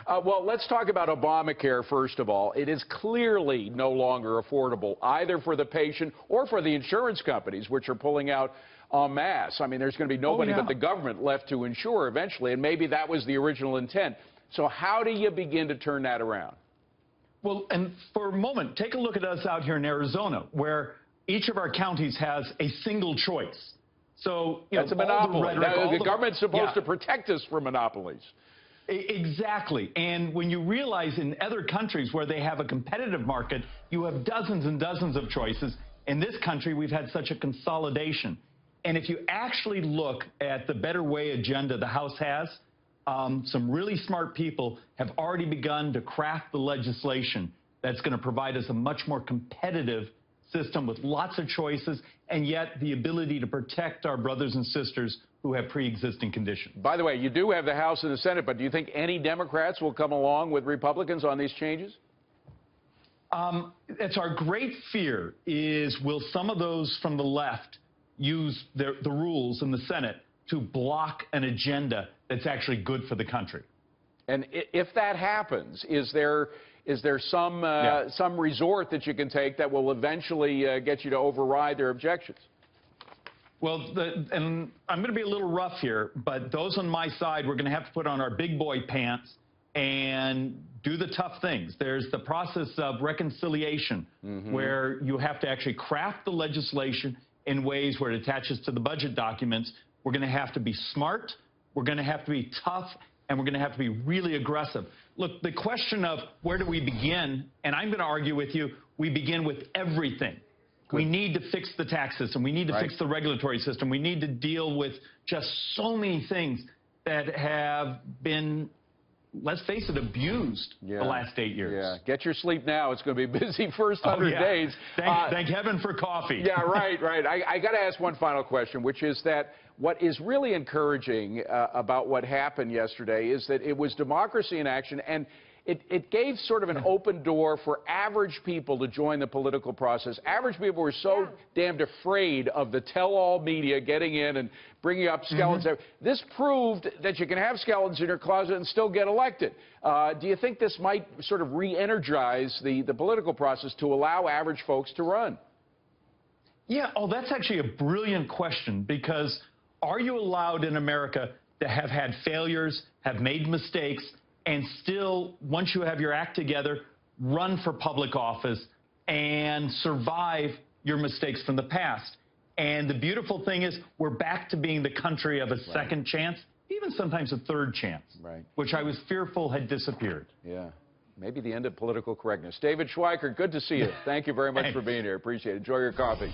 Well, let's talk about Obamacare, first of all. It is clearly no longer affordable, either for the patient or for the insurance companies, which are pulling out en masse. I mean, there's going to be nobody but the government left to insure eventually, and maybe that was the original intent. So how do you begin to turn that around? Well, and for a moment, take a look at us out here in Arizona, where each of our counties has a single choice. So, that's a monopoly. The government's supposed to protect us from monopolies. Exactly. And when you realize in other countries where they have a competitive market, you have dozens and dozens of choices. In this country, we've had such a consolidation. And if you actually look at the Better Way agenda the House has, some really smart people have already begun to craft the legislation that's going to provide us a much more competitive system with lots of choices, and yet the ability to protect our brothers and sisters who have pre-existing conditions. By the way, you do have the House and the Senate, but do you think any Democrats will come along with Republicans on these changes? It's our great fear is, will some of those from the left use the rules in the Senate to block an agenda that's actually good for the country? And if that happens, is there some resort that you can take that will eventually get you to override their objections? Well, and I'm going to be a little rough here, but those on my side, we're going to have to put on our big boy pants and do the tough things. There's the process of reconciliation, where you have to actually craft the legislation in ways where it attaches to the budget documents. We're going to have to be smart, we're going to have to be tough, and we're going to have to be really aggressive. Look, the question of where do we begin, and I'm going to argue with you, we begin with everything. We need to fix the tax system. We need to fix the regulatory system. We need to deal with just so many things that have been, let's face it, abused the last 8 years. Yeah, get your sleep now. It's going to be a busy first 100 days. Thank heaven for coffee. Yeah, right. I got to ask one final question, which is that what is really encouraging about what happened yesterday is that it was democracy in action, and it gave sort of an open door for average people to join the political process. Average people were so damned afraid of the tell-all media getting in and bringing up skeletons. This proved that you can have skeletons in your closet and still get elected. Do you think this might sort of re-energize the political process to allow average folks to run? Yeah, that's actually a brilliant question, because are you allowed in America to have had failures, have made mistakes, and still, once you have your act together, run for public office and survive your mistakes from the past? And the beautiful thing is, we're back to being the country of a second chance, even sometimes a third chance, which I was fearful had disappeared. Yeah, maybe the end of political correctness. David Schweikert, good to see you. Thank you very much for being here. Appreciate it. Enjoy your coffee.